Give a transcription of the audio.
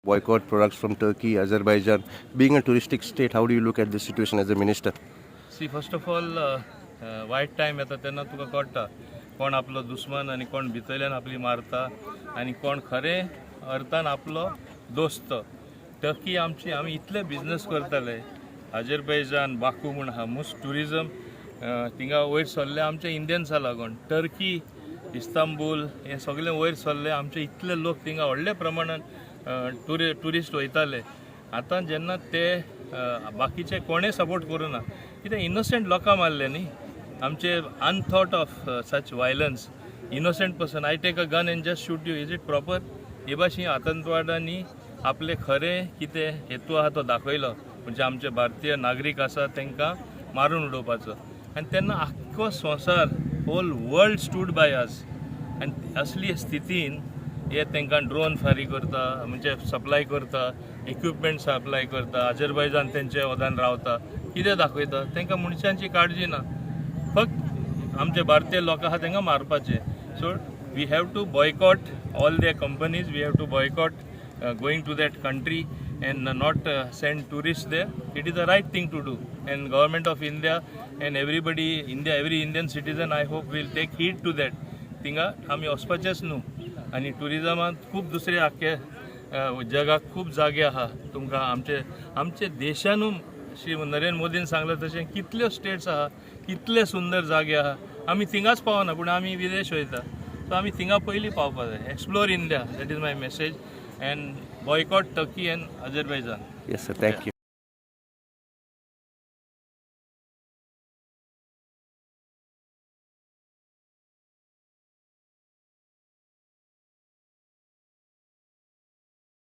boycott products from Turkey, Azerbaijan. Being a touristic state, how do you look at this situation as a minister? See first of all वायट time येता तेन्ना तुका कळटा कोण आपलो दुश्मन आनी कोण भितरल्यान आपली मारता आनी कोण खरें अर्थान आपलो दोस्त. टर्की आमी इतले बिझनेस करताले. अजरबैजान बाकू म्हूण आहा मोस्ट ट्युरिजम थिंगा वयर सरले आमचे इंडियन्सा लागून. टर्की इस्तांबूल हे सगळे वयर सरले आमचे इतले लोक थिंगा व्हडल्या प्रमाणान ट्युरिस्ट वयताले. आतां जेन्ना ते बाकीचे कोणें सपोर्ट करूना कित्याक इनोसेंट लोकां मारले न्ही आमचे unthought of such violence. Innocent person I take a gun and just shoot you. Is it proper? हे भाशेन आतंकवादांनी आपले खरें कितें हेतू आहा तो दाखयलो म्हणजे आमचे भारतीय नागरीक आसा तांकां मारून उडोवपाचो. आनी तेन्ना आख्खो संवसार whole world stood by us. आनी असली स्थितीन हे तांकां ड्रोन फारी करता म्हणजे सप्लाय करता, इक्विपमेंट सप्लाय करता. अजरबैजान तेंचे वदान रावता. कितें दाखयता? तांकां मनशांची काळजी ना. फक्त आमचे भारतीय लोक आहा तांकां मारपाचे. So we have to boycott all their companies. We have to boycott going to that country and not send tourists there. It is the right thing to do, and government of India and every Indian citizen I hope will take heed to that. थिंगा आमी वचपाचेच न्हू. आनी टुरिजमांत खूब दुसरे आख्खे जगाक खूब जागे आहा. तुमकां आमचे देशानू श्री नरेंद्र मोदीन सांगलें तशें कितल्यो स्टेट्स आहा, कितले सुंदर जागे आहा. आमी थिंगाच पावना पूण आमी विदेश वयता. सो आमी थिंगा पयलीं पावपाक जाय. Explore India, that is my message. And boycott Turkey and Azerbaijan. Yes, sir. Thank you.